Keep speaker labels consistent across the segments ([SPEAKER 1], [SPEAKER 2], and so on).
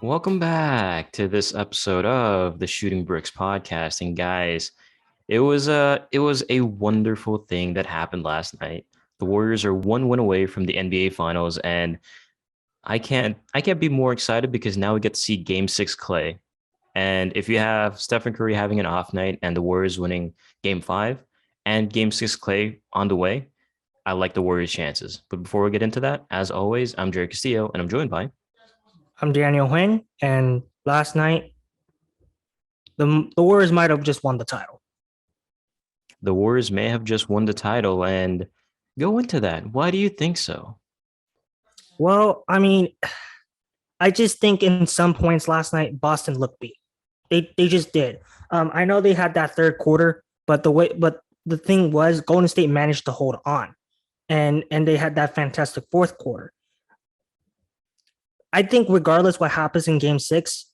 [SPEAKER 1] Welcome back to this episode of the Shooting Bricks podcast. And guys, it was a wonderful thing that happened last night. The Warriors are one win away from the NBA Finals, and I can't be more excited because now we get to see Game Six Clay. And if you have Stephen Curry having an off night and the Warriors winning Game Five and Game Six Clay on the way, I like the Warriors' chances. But before we get into that, as always, I'm Jerry Castillo, and I'm joined by
[SPEAKER 2] I'm Daniel Huang, and last night the Warriors might have just won the title.
[SPEAKER 1] the Warriors may have just won the title and go into that. Why do you think so?
[SPEAKER 2] Well, I mean, I just think in some points last night Boston looked beat. They just did. I know they had that third quarter, but the thing was Golden State managed to hold on, and they had that fantastic fourth quarter. I think regardless what happens in Game Six,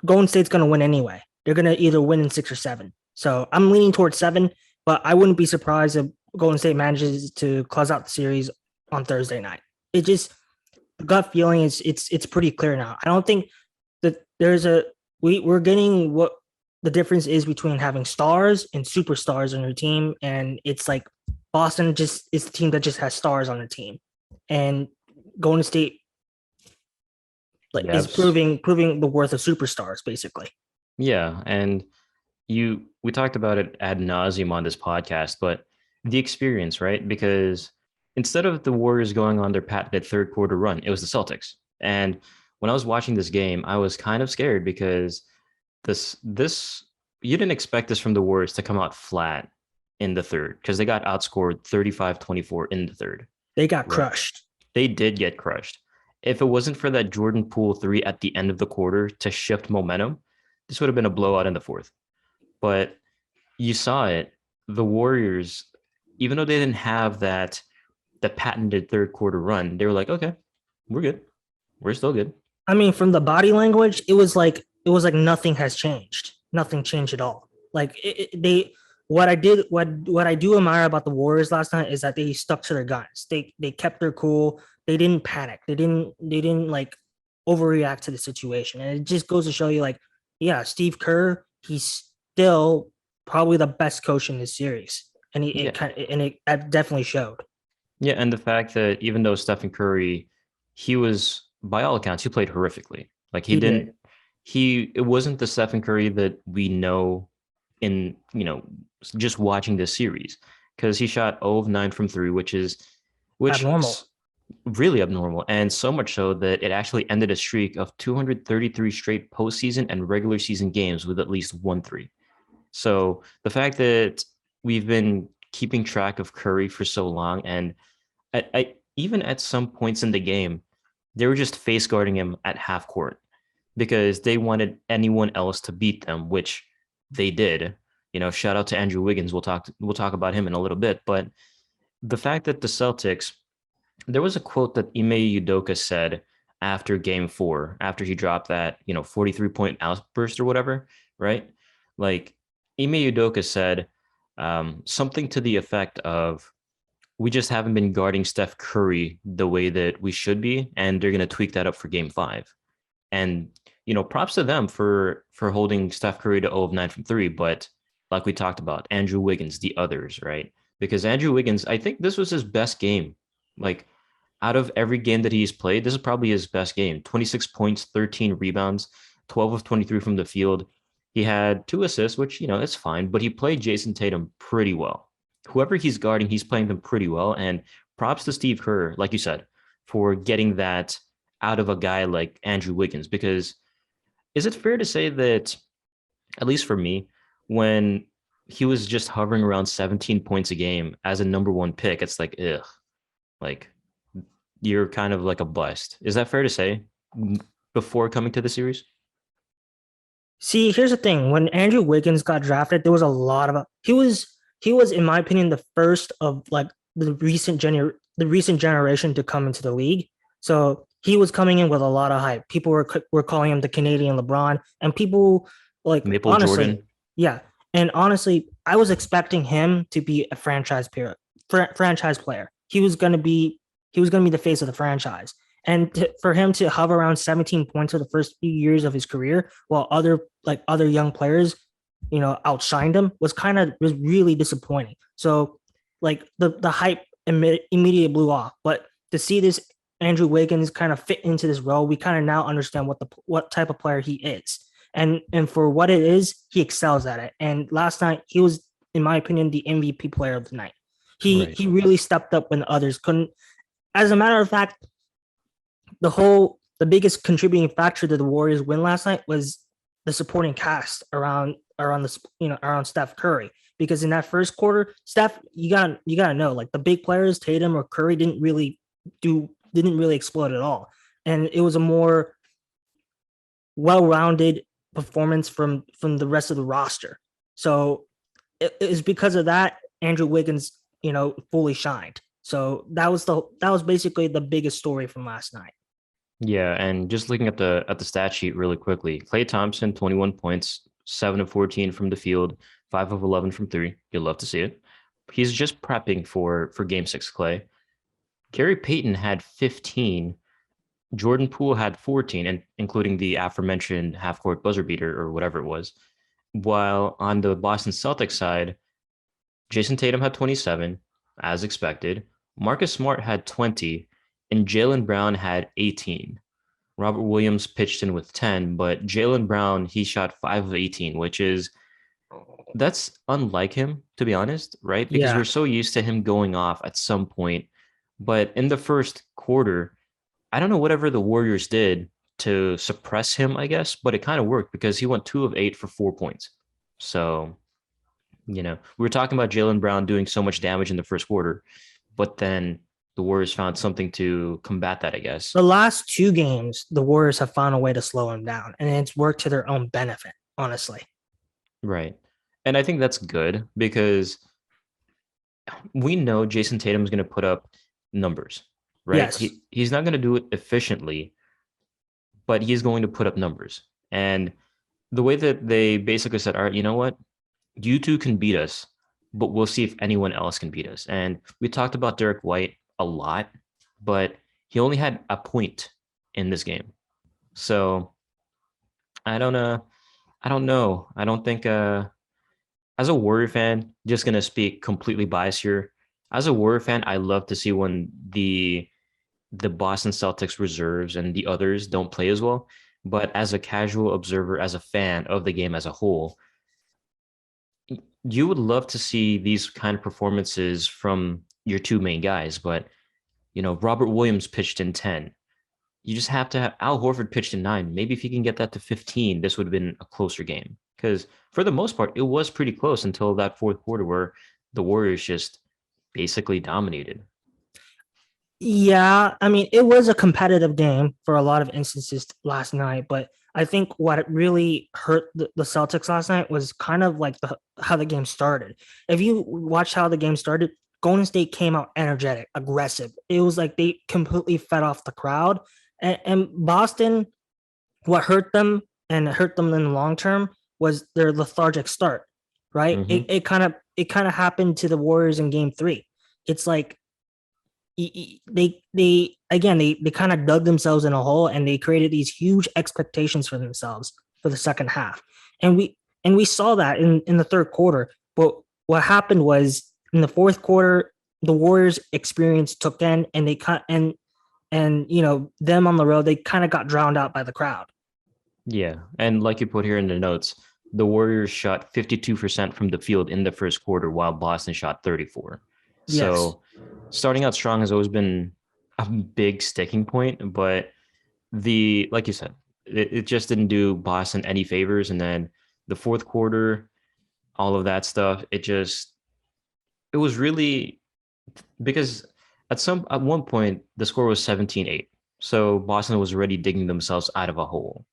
[SPEAKER 2] Golden State's going to win anyway. They're going to either win in 6 or 7. So I'm leaning towards 7, but I wouldn't be surprised if Golden State manages to close out the series on Thursday night. It just gut feeling is it's pretty clear now. I don't think that we're getting what the difference is between having stars and superstars on your team, and it's like Boston just is the team that just has stars on the team, and Golden State is
[SPEAKER 1] Yes.
[SPEAKER 2] proving the worth of superstars basically.
[SPEAKER 1] Yeah. And we talked about it ad nauseum on this podcast, but the experience, right? Because instead of the Warriors going on their patented third quarter run, it was the Celtics. And when I was watching this game, I was kind of scared because this you didn't expect this from the Warriors to come out flat in the third because they got outscored 35-24 in the third.
[SPEAKER 2] They got
[SPEAKER 1] Right.
[SPEAKER 2] crushed.
[SPEAKER 1] They did get crushed. If it wasn't for that Jordan Poole three at the end of the quarter to shift momentum, this would have been a blowout in the fourth. But you saw it. The Warriors, even though they didn't have the patented third quarter run, they were like, okay, we're good. We're still good.
[SPEAKER 2] I mean, from the body language, it was like nothing has changed. Nothing changed at all. Like they what I do admire about the Warriors last night is that they stuck to their guns. They kept their cool. They didn't panic. They didn't like overreact to the situation. And it just goes to show you like, yeah, Steve Kerr, he's still probably the best coach in this series. And
[SPEAKER 1] Yeah.
[SPEAKER 2] it definitely showed.
[SPEAKER 1] Yeah. And the fact that even though Stephen Curry, he was, by all accounts, he played horrifically. Like he
[SPEAKER 2] He
[SPEAKER 1] didn't,
[SPEAKER 2] did.
[SPEAKER 1] it wasn't the Stephen Curry that we know in, just watching this series because he shot 0 of 9 from three, which
[SPEAKER 2] Abnormal.
[SPEAKER 1] really abnormal. And so much so that it actually ended a streak of 233 straight postseason and regular season games with at least 1 3. So the fact that we've been keeping track of Curry for so long, and even at some points in the game, they were just face guarding him at half court because they wanted anyone else to beat them, which they did. Shout out to Andrew Wiggins. We'll talk about him in a little bit, but the fact that the Celtics, there was a quote that Ime Udoka said after game four, after he dropped that, 43-point outburst or whatever, right? Like Ime Udoka said something to the effect of, we just haven't been guarding Steph Curry the way that we should be, and they're going to tweak that up for game five. And, props to them for holding Steph Curry to 0 of 9 from three. But like we talked about, Andrew Wiggins, the others, right? Because Andrew Wiggins, I think this was his best game. Like out of every game that he's played, this is probably his best game. 26 points, 13 rebounds, 12 of 23 from the field. He had 2 assists, which, it's fine, but he played Jason Tatum pretty well. Whoever he's guarding, he's playing them pretty well. And props to Steve Kerr, like you said, for getting that out of a guy like Andrew Wiggins. Because is it fair to say that, at least for me, when he was just hovering around 17 points a game as a number one pick, it's like, ugh, like you're kind of like a bust. Is that fair to say before coming to the series?
[SPEAKER 2] See, here's the thing. When Andrew Wiggins got drafted, there was a lot of he was in my opinion the first of like the recent generation to come into the league. So he was coming in with a lot of hype. People were calling him the Canadian LeBron, and people like
[SPEAKER 1] Maple
[SPEAKER 2] honestly,
[SPEAKER 1] Jordan.
[SPEAKER 2] yeah. And honestly, I was expecting him to be a franchise player. Franchise player. He was gonna be the face of the franchise. For him to hover around 17 points for the first few years of his career, while other young players, outshined him, was really disappointing. So, like the hype immediately blew off. But to see this Andrew Wiggins kind of fit into this role, we kind of now understand what type of player he is. And for what it is, he excels at it. And last night, he was, in my opinion, the MVP player of the night.
[SPEAKER 1] Right.
[SPEAKER 2] He really stepped up when others couldn't. As a matter of fact, the biggest contributing factor to the Warriors win last night was the supporting cast around Steph Curry. Because in that first quarter, Steph, you gotta know, like, the big players, Tatum or Curry, didn't really explode at all. And it was a more well-rounded performance from the rest of the roster. So it's because of that Andrew Wiggins, fully shined. So that was basically the biggest story from last night.
[SPEAKER 1] Yeah, and just looking at the stat sheet really quickly, Klay Thompson, 21 points, 7 of 14 from the field, 5 of 11 from three. You'd love to see it. He's just prepping for Game 6, Klay. Gary Payton had 15. Jordan Poole had 14, and including the aforementioned half-court buzzer beater or whatever it was. While on the Boston Celtics side, Jason Tatum had 27, as expected. Marcus Smart had 20, and Jaylen Brown had 18. Robert Williams pitched in with 10, but Jaylen Brown, he shot 5 of 18, that's unlike him, to be honest, right? Because we're
[SPEAKER 2] Yeah.
[SPEAKER 1] so used to him going off at some point. But in the first quarter, I don't know whatever the Warriors did to suppress him, I guess, but it kind of worked because he went 2 of 8 for 4 points. So, we were talking about Jaylen Brown doing so much damage in the first quarter, but then the Warriors found something to combat that, I guess.
[SPEAKER 2] The last two games, the Warriors have found a way to slow him down, and it's worked to their own benefit, honestly.
[SPEAKER 1] Right. And I think that's good because we know Jason Tatum is going to put up numbers, right?
[SPEAKER 2] Yes.
[SPEAKER 1] He's not going to do it efficiently, but he's going to put up numbers. And the way that they basically said, all right, you know what? You two can beat us, but we'll see if anyone else can beat us. And we talked about Derek White a lot, but he only had a point in this game. So I don't I don't know. I don't think as a Warrior fan, just gonna speak completely biased here. As a Warrior fan, I love to see when the Boston Celtics reserves and the others don't play as well. But as a casual observer, as a fan of the game as a whole, you would love to see these kind of performances from your two main guys. But Robert Williams pitched in 10. You just have to have Al Horford pitched in 9. Maybe if he can get that to 15, this would have been a closer game. Because for the most part, it was pretty close until that fourth quarter where the Warriors just basically dominated.
[SPEAKER 2] Yeah, I mean, it was a competitive game for a lot of instances last night, but I think what really hurt the Celtics last night was kind of like how the game started. If you watch how the game started, Golden State came out energetic, aggressive. It was like they completely fed off the crowd, and Boston, what hurt them and hurt them in the long term was their lethargic start. Right?
[SPEAKER 1] Mm-hmm.
[SPEAKER 2] It kind of happened to the Warriors in Game 3. It's like they kind of dug themselves in a hole, and they created these huge expectations for themselves for the second half, and we saw that in the third quarter. But what happened was in the fourth quarter, the Warriors experience took in, and they cut and them on the road, they kind of got drowned out by the crowd.
[SPEAKER 1] Yeah. And like you put here in the notes, the Warriors shot 52% from the field in the first quarter, while Boston shot 34.
[SPEAKER 2] Yes.
[SPEAKER 1] So starting out strong has always been a big sticking point, but like you said, it just didn't do Boston any favors. And then the fourth quarter, all of that stuff, it was really because at one point the score was 17-8. So Boston was already digging themselves out of a hole.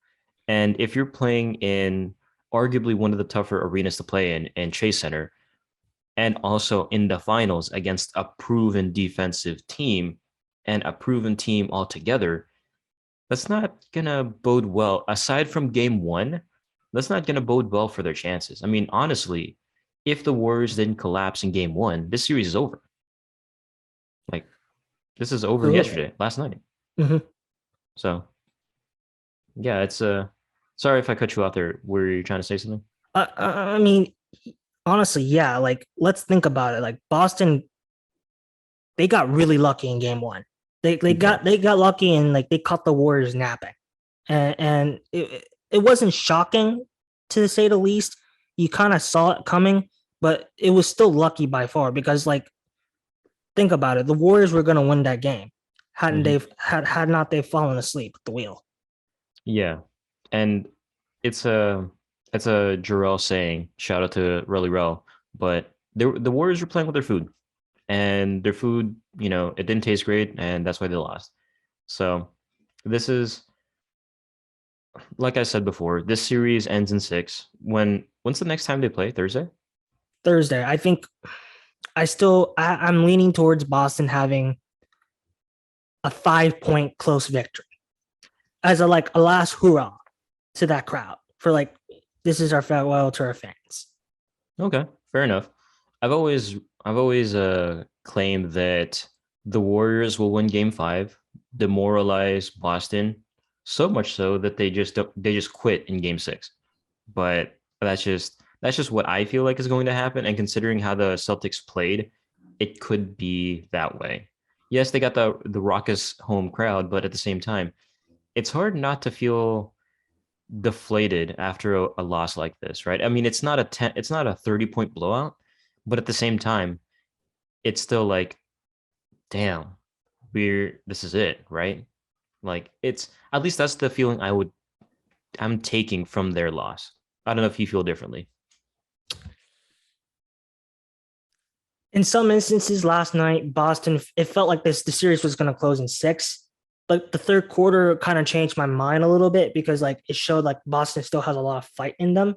[SPEAKER 1] And if you're playing in arguably one of the tougher arenas to play in Chase Center, and also in the finals against a proven defensive team and a proven team altogether, that's not going to bode well. Aside from game one, that's not going to bode well for their chances. I mean, honestly, if the Warriors didn't collapse in game one, this series is over. Like, this is over
[SPEAKER 2] Absolutely.
[SPEAKER 1] yesterday, last night.
[SPEAKER 2] Mm-hmm.
[SPEAKER 1] So yeah, it's sorry if I cut you off there. Were you trying to say something?
[SPEAKER 2] I mean, honestly, yeah. Like, let's think about it. Like Boston, they got really lucky in game one.
[SPEAKER 1] Yeah.
[SPEAKER 2] They got lucky and like they caught the Warriors napping, and it wasn't shocking to say the least. You kind of saw it coming, but it was still lucky by far because like think about it, the Warriors were going to win that game hadn't
[SPEAKER 1] Hmm.
[SPEAKER 2] they had not they fallen asleep at the wheel.
[SPEAKER 1] Yeah. And it's a it's a Jarrell saying, shout out to Relly Rel, but the Warriors were playing with their food. And their food, it didn't taste great, and that's why they lost. So this is, like I said before, this series ends in six. When's the next time they play? Thursday?
[SPEAKER 2] Thursday, I think I'm leaning towards Boston having a 5 point close victory as a like a last hurrah to that crowd for like this is our farewell to our fans.
[SPEAKER 1] Okay, fair enough. I've always claimed that the Warriors will win game five, demoralize Boston, so much so that they just quit in game six. But that's just what I feel like is going to happen. And considering how the Celtics played, it could be that way. Yes, they got the raucous home crowd, but at the same time, it's hard not to feel deflated after a loss like this, right? I mean, it's not a 30-point blowout, but at the same time, it's still like, damn, this is it, right? Like it's at least that's the feeling I'm taking from their loss. I don't know if you feel differently.
[SPEAKER 2] In some instances, last night Boston, it felt like the series was going to close in six. But the third quarter kind of changed my mind a little bit because like it showed like Boston still has a lot of fight in them.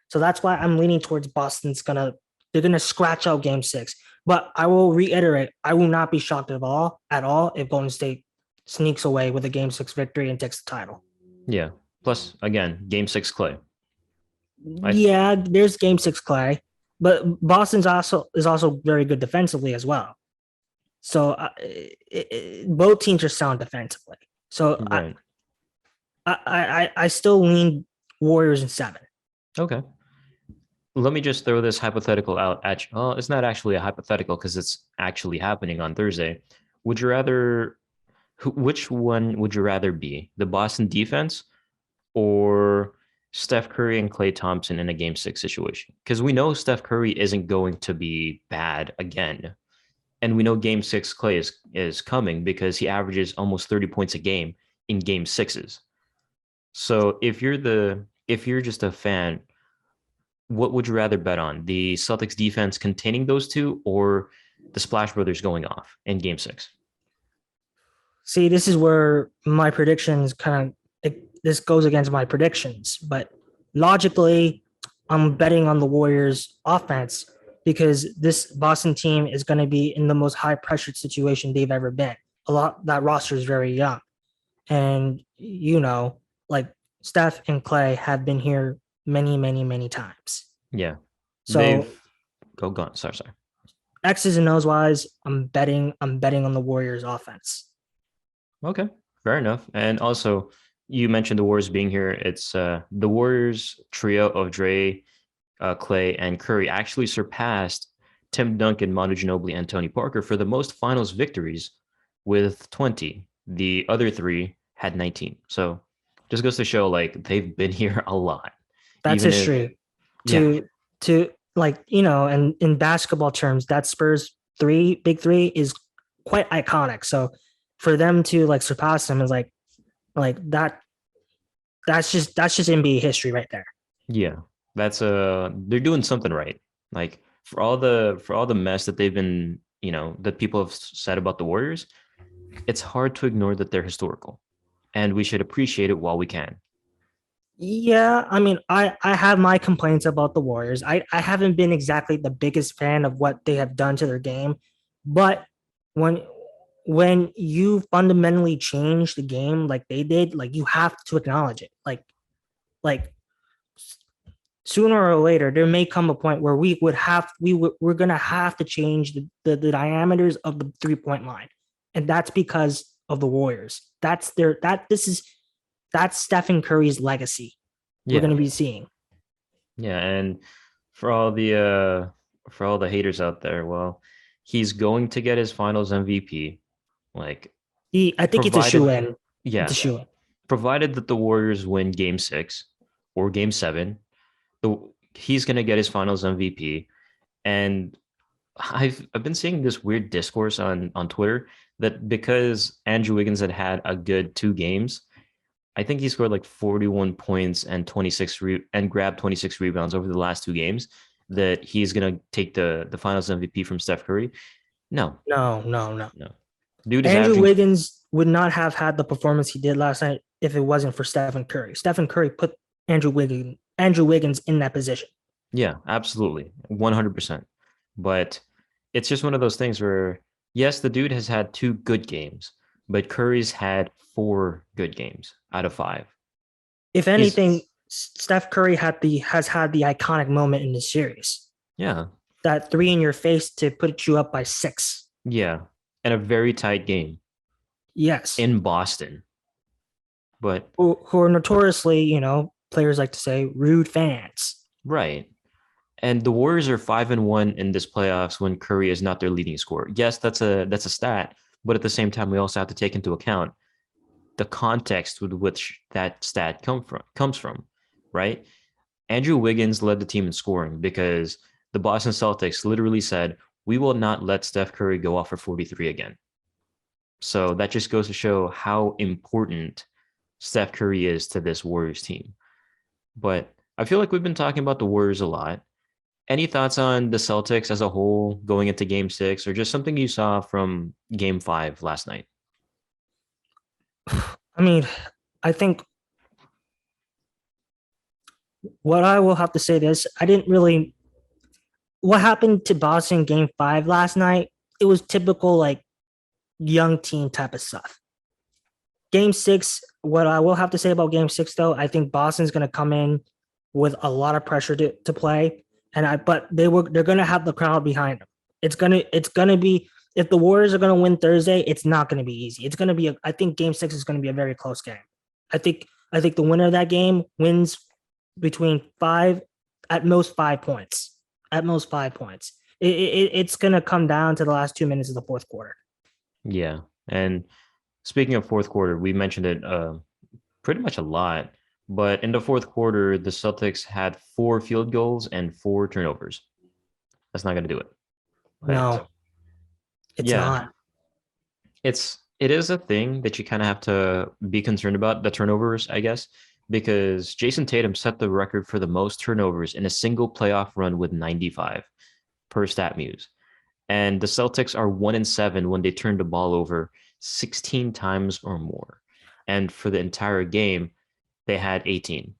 [SPEAKER 2] So that's why I'm leaning towards they're gonna scratch out game six. But I will reiterate, I will not be shocked at all if Golden State sneaks away with a game six victory and takes the title.
[SPEAKER 1] Yeah. Plus, again, game six Clay. I
[SPEAKER 2] Yeah, there's game six Clay, but Boston's also very good defensively as well. So both teams are sound defensively. So
[SPEAKER 1] right.
[SPEAKER 2] I still lean Warriors in seven.
[SPEAKER 1] Okay. Let me just throw this hypothetical out at you. Oh, it's not actually a hypothetical because it's actually happening on Thursday. Would you rather which one would you rather be? The Boston defense or Steph Curry and Klay Thompson in a game six situation? Because we know Steph Curry isn't going to be bad again. And we know game six Klay is coming because he averages almost 30 points a game in game sixes. So if you're just a fan, what would you rather bet on? The Celtics defense containing those two or the Splash Brothers going off in game six?
[SPEAKER 2] See, this is where my predictions this goes against my predictions, but logically, I'm betting on the Warriors offense because this Boston team is going to be in the most high pressured situation they've ever been. That roster is very young. And like Steph and Clay have been here many, many, many times.
[SPEAKER 1] Yeah. They've
[SPEAKER 2] So
[SPEAKER 1] go on. Sorry.
[SPEAKER 2] X's and O's wise, I'm betting on the Warriors offense.
[SPEAKER 1] Okay. Fair enough. And also, you mentioned the Warriors being here. It's the Warriors trio of Dre, Clay, and Curry actually surpassed Tim Duncan, Manu Ginobili, and Tony Parker for the most finals victories with 20. The other three had 19. So just goes to show like they've been here a lot.
[SPEAKER 2] That's
[SPEAKER 1] Even if,
[SPEAKER 2] history.
[SPEAKER 1] yeah,
[SPEAKER 2] To like, and in basketball terms, that Spurs big three is quite iconic. So for them to like surpass them is like that's just NBA history right there.
[SPEAKER 1] yeah, that's they're doing something right. Like for all the mess that they've been, that people have said about the Warriors, it's hard to ignore that they're historical, and we should appreciate it while we can.
[SPEAKER 2] Yeah, I mean, I have my complaints about the Warriors. I haven't been exactly the biggest fan of what they have done to their game, but when when you fundamentally change the game like they did, like you have to acknowledge it. Like sooner or later, there may come a point where we're gonna have to change the diameters of the 3 point line, and that's because of the Warriors. that's Stephen Curry's legacy we're
[SPEAKER 1] Yeah.
[SPEAKER 2] going to be seeing.
[SPEAKER 1] Yeah. And for all the haters out there, well, he's going to get his finals MVP. Like,
[SPEAKER 2] I think it's a shoe
[SPEAKER 1] provided,
[SPEAKER 2] in. It's a
[SPEAKER 1] yeah,
[SPEAKER 2] shoe in.
[SPEAKER 1] provided that the Warriors win game 6 or game 7, he's gonna get his finals MVP. And I've been seeing this weird discourse on Twitter that because Andrew Wiggins had a good 2 games, I think he scored like 41 points and and grabbed 26 rebounds over the last 2 games, that he's gonna take the finals MVP from Steph Curry. No,
[SPEAKER 2] No, no, no.
[SPEAKER 1] no. Dude is
[SPEAKER 2] Andrew
[SPEAKER 1] averaging,
[SPEAKER 2] Wiggins would not have had the performance he did last night if it wasn't for Stephen Curry. Stephen Curry put Andrew Wiggins in that position.
[SPEAKER 1] yeah, absolutely. 100%. But it's just one of those things where, yes, the dude has had 2 good games, but Curry's had 4 good games out of 5.
[SPEAKER 2] If
[SPEAKER 1] He's,
[SPEAKER 2] anything, Steph Curry has had the iconic moment in this series.
[SPEAKER 1] yeah,
[SPEAKER 2] That three in your face to put you up by 6.
[SPEAKER 1] yeah, and a very tight game
[SPEAKER 2] Yes.
[SPEAKER 1] in Boston. But,
[SPEAKER 2] Who are notoriously, players like to say rude fans.
[SPEAKER 1] right. And the Warriors are 5-1 in this playoffs when Curry is not their leading scorer. Yes, that's a stat, but at the same time, we also have to take into account the context with which that stat comes from, right? Andrew Wiggins led the team in scoring because the Boston Celtics literally said, "We will not let Steph Curry go off for 43 again." So that just goes to show how important Steph Curry is to this Warriors team. But I feel like we've been talking about the Warriors a lot. Any thoughts on the Celtics as a whole going into game 6, or just something you saw from game 5 last night?
[SPEAKER 2] I mean, I think what I will have to say this, I didn't really what happened to Boston game 5 last night, it was typical like young team type of stuff. Game 6, what I will have to say about game 6 though, I think Boston's going to come in with a lot of pressure to play, but they're going to have the crowd behind them. It's going to be, if the Warriors are going to win Thursday, it's not going to be easy. It's going to be I think game 6 is going to be a very close game. I think the winner of that game wins between 5, at most 5 points. At most 5 points. It's going to come down to the last 2 minutes of the fourth quarter.
[SPEAKER 1] Yeah. And speaking of fourth quarter, we mentioned it pretty much a lot. But in the fourth quarter, the Celtics had 4 field goals and 4 turnovers. That's not going to do it. But
[SPEAKER 2] No, it's
[SPEAKER 1] yeah,
[SPEAKER 2] not.
[SPEAKER 1] it is a thing that you kind of have to be concerned about, the turnovers, I guess, because Jason Tatum set the record for the most turnovers in a single playoff run with 95 per StatMuse. And the Celtics are 1-7 when they turn the ball over 16 times or more. And for the entire game, they had 18.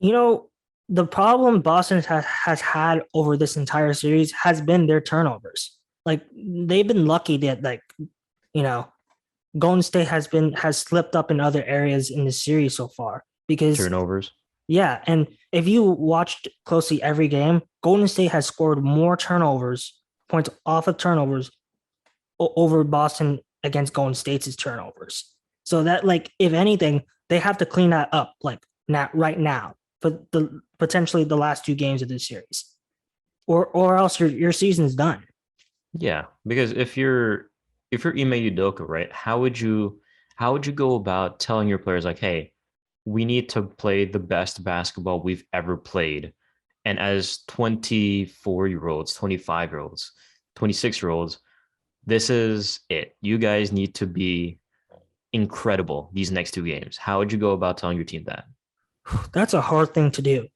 [SPEAKER 2] You know, the problem Boston has had over this entire series has been their turnovers. Like they've been lucky that you know, Golden State has slipped up in other areas in the series so far because
[SPEAKER 1] Turnovers.
[SPEAKER 2] yeah, and if you watched closely every game, Golden State has scored more points off of turnovers over Boston against Golden State's turnovers. So that like if anything, they have to clean that up like right now for the potentially the last 2 games of this series. Or else your season's done.
[SPEAKER 1] Yeah, because if you're Ime Udoka, right, how would you go about telling your players like, hey, we need to play the best basketball we've ever played. And as 24-year-olds, 25-year-olds, 26-year-olds, this is it. You guys need to be incredible these next 2 games. How would you go about telling your team that?
[SPEAKER 2] That's a hard thing to do.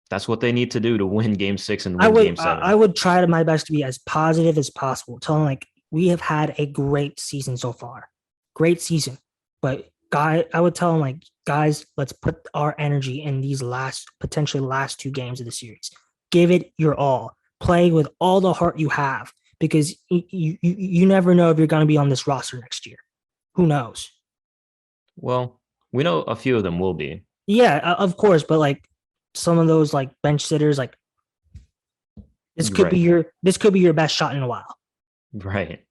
[SPEAKER 1] That's what they need to do to win game 6 and
[SPEAKER 2] I
[SPEAKER 1] win
[SPEAKER 2] would
[SPEAKER 1] game
[SPEAKER 2] I
[SPEAKER 1] 7.
[SPEAKER 2] would try my best to be as positive as possible. Tell them like we have had a great season so far, great season. But I would tell them like guys, let's put our energy in these potentially last 2 games of the series. Give it your all. Play with all the heart you have because you never know if you're going to be on this roster next year. Who knows?
[SPEAKER 1] Well, we know a few of them will be.
[SPEAKER 2] Yeah, of course, but like some of those like bench sitters, like this could be
[SPEAKER 1] Right.
[SPEAKER 2] your best shot in a while.
[SPEAKER 1] Right.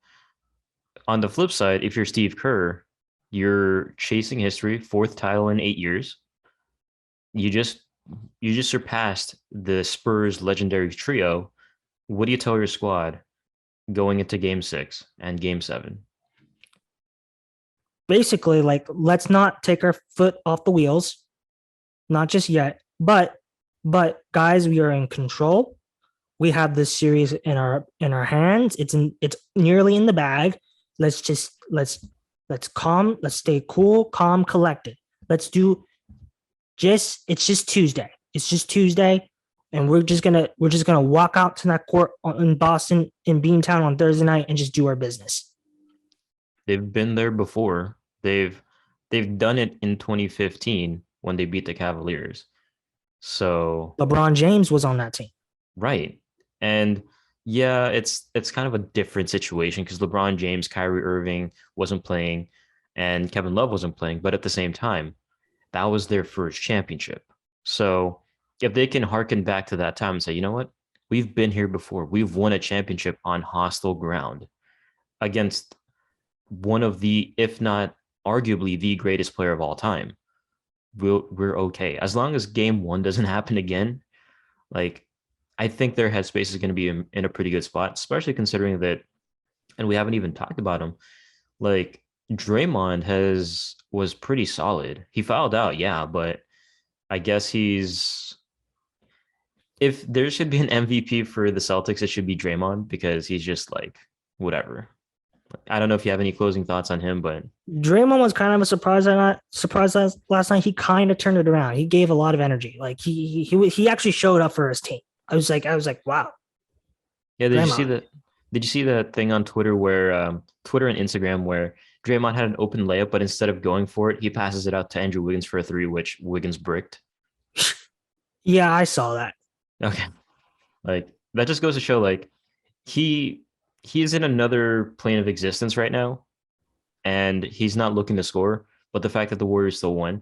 [SPEAKER 1] on the flip side, if you're Steve Kerr, you're chasing history, fourth title in 8 years. You just surpassed the Spurs legendary trio. What do you tell your squad going into game 6 and game 7?
[SPEAKER 2] Basically, like, let's not take our foot off the wheels, not just yet. But guys, we are in control. We have this series in our hands. It's nearly in the bag. Let's calm. Let's stay cool, calm, collected. Let's do it's just Tuesday. It's just Tuesday, and we're just gonna walk out to that court in Boston, in Beantown, on Thursday night, and just do our business.
[SPEAKER 1] They've been there before. They've done it in 2015 when they beat the Cavaliers. So
[SPEAKER 2] LeBron James was on that team.
[SPEAKER 1] Right. And yeah, it's kind of a different situation because LeBron James, Kyrie Irving wasn't playing and Kevin Love wasn't playing. But at the same time, that was their first championship. So if they can harken back to that time and say, you know what, we've been here before. We've won a championship on hostile ground against one of the, if not arguably the greatest player of all time. We're okay. As long as game 1 doesn't happen again, like, I think their headspace is going to be in a pretty good spot, especially considering that, and we haven't even talked about him, like Draymond was pretty solid. He fouled out, yeah, but I guess if there should be an MVP for the Celtics, it should be Draymond because he's just like, whatever. I don't know if you have any closing thoughts on him, but
[SPEAKER 2] Draymond was kind of a surprise last night. He kind of turned it around. He gave a lot of energy. Like he actually showed up for his team. I was like, wow.
[SPEAKER 1] Yeah, did you see that thing on Twitter where Twitter and Instagram where Draymond had an open layup, but instead of going for it, he passes it out to Andrew Wiggins for a 3, which Wiggins bricked?
[SPEAKER 2] Yeah, I saw that.
[SPEAKER 1] Okay. Like, that just goes to show, like, he is in another plane of existence right now, and he's not looking to score, but the fact that the Warriors still won,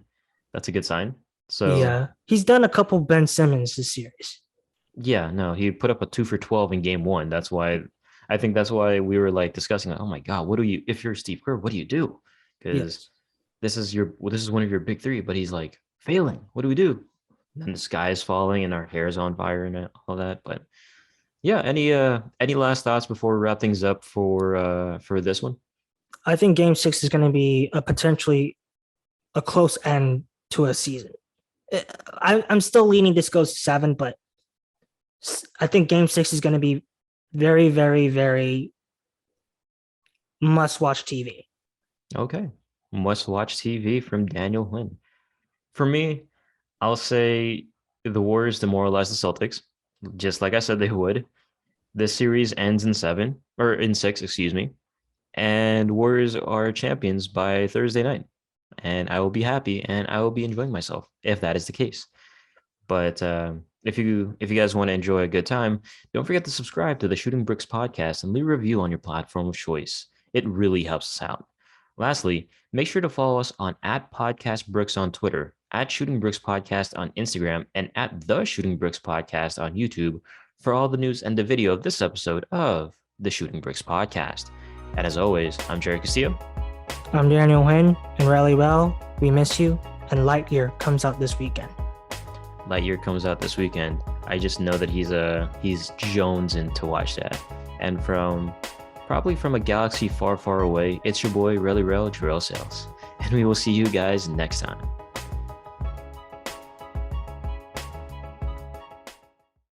[SPEAKER 1] that's a good sign. So
[SPEAKER 2] yeah, he's done a couple Ben Simmons this series.
[SPEAKER 1] Yeah, no, he put up a 2 for 12 in game 1. That's why we were like discussing, like, oh my God, if you're Steve Kerr, what do you do? Because this is one of your big 3, but he's like failing. What do we do? And then the sky is falling and our hair is on fire and all that. But yeah, any last thoughts before we wrap things up for this one?
[SPEAKER 2] I think game 6 is going to be potentially a close end to a season. I'm still leaning this goes to 7, but I think game 6 is going to be very, very, very must-watch TV.
[SPEAKER 1] Okay. Must-watch TV from Daniel Huynh. For me, I'll say the Warriors demoralize the Celtics, just like I said they would. This series ends in 6, excuse me. And Warriors are champions by Thursday night. And I will be happy and I will be enjoying myself if that is the case. But if you guys want to enjoy a good time, don't forget to subscribe to the Shooting Bricks podcast and leave a review on your platform of choice. It really helps us out. Lastly, make sure to follow us on @podcastbricks on Twitter, @Shooting Bricks Podcast on Instagram, and @The Shooting Bricks Podcast on YouTube for all the news and the video of this episode of the Shooting Bricks Podcast. And as always, I'm Jarrod Castillo.
[SPEAKER 2] I'm Daniel Huynh, and rally well. We miss you. And Lightyear comes out this weekend.
[SPEAKER 1] Lightyear comes out this weekend. I just know that he's jonesing to watch that. And probably from a galaxy far, far away, it's your boy Relly Rel Jarrell Sales. And we will see you guys next time.